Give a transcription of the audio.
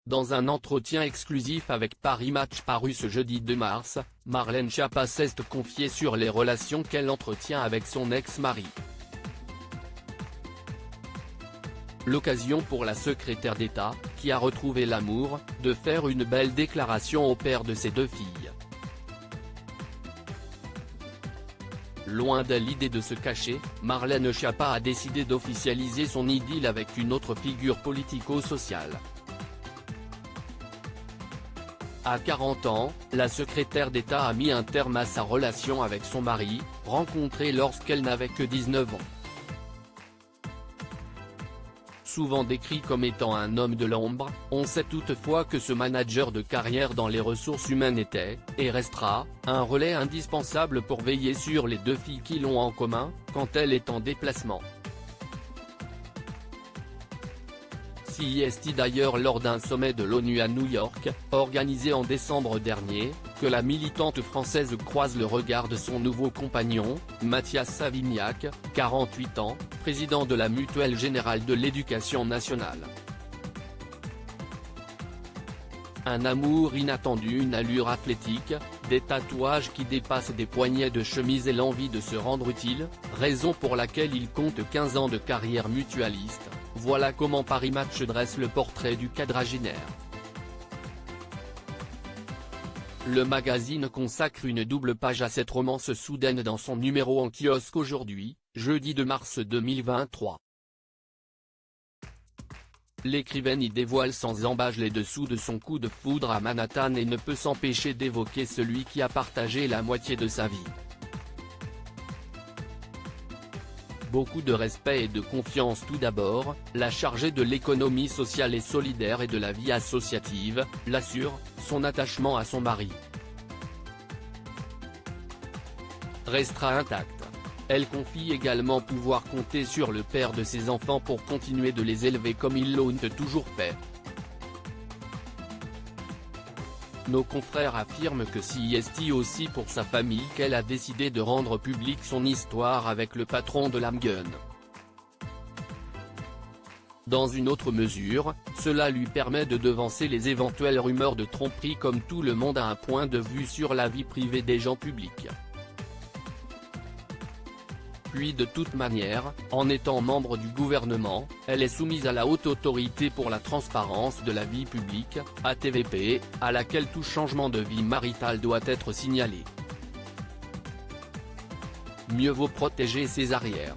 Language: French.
Dans un entretien exclusif avec Paris Match paru ce jeudi 2 mars, Marlène Schiappa s'est confiée sur les relations qu'elle entretient avec son ex-mari. L'occasion pour la secrétaire d'État, qui a retrouvé l'amour, de faire une belle déclaration au père de ses deux filles. Loin de l'idée de se cacher, Marlène Schiappa a décidé d'officialiser son idylle avec une autre figure politico-sociale. À 40 ans, la secrétaire d'État a mis un terme à sa relation avec son mari, rencontré lorsqu'elle n'avait que 19 ans. Souvent décrit comme étant un homme de l'ombre, on sait toutefois que ce manager de carrière dans les ressources humaines était, et restera, un relais indispensable pour veiller sur les deux filles qui l'ont en commun, quand elle est en déplacement. C'est d'ailleurs lors d'un sommet de l'ONU à New York, organisé en décembre dernier, que la militante française croise le regard de son nouveau compagnon, Mathias Savignac, 48 ans, président de la Mutuelle Générale de l'Éducation nationale. Un amour inattendu, une allure athlétique, des tatouages qui dépassent des poignets de chemise et l'envie de se rendre utile, raison pour laquelle il compte 15 ans de carrière mutualiste. Voilà comment Paris Match dresse le portrait du quadragénaire. Le magazine consacre une double page à cette romance soudaine dans son numéro en kiosque aujourd'hui, jeudi 2 mars 2023. L'écrivaine y dévoile sans embâche les dessous de son coup de foudre à Manhattan et ne peut s'empêcher d'évoquer celui qui a partagé la moitié de sa vie. Beaucoup de respect et de confiance tout d'abord, la chargée de l'économie sociale et solidaire et de la vie associative, l'assure, son attachement à son mari restera intact. Elle confie également pouvoir compter sur le père de ses enfants pour continuer de les élever comme ils l'ont toujours fait. Nos confrères affirment que c'est aussi pour sa famille qu'elle a décidé de rendre publique son histoire avec le patron de l'Amgun. Dans une autre mesure, cela lui permet de devancer les éventuelles rumeurs de tromperie comme tout le monde a un point de vue sur la vie privée des gens publics. Puis de toute manière, en étant membre du gouvernement, elle est soumise à la Haute Autorité pour la transparence de la vie publique, HATVP, à laquelle tout changement de vie maritale doit être signalé. Mieux vaut protéger ses arrières.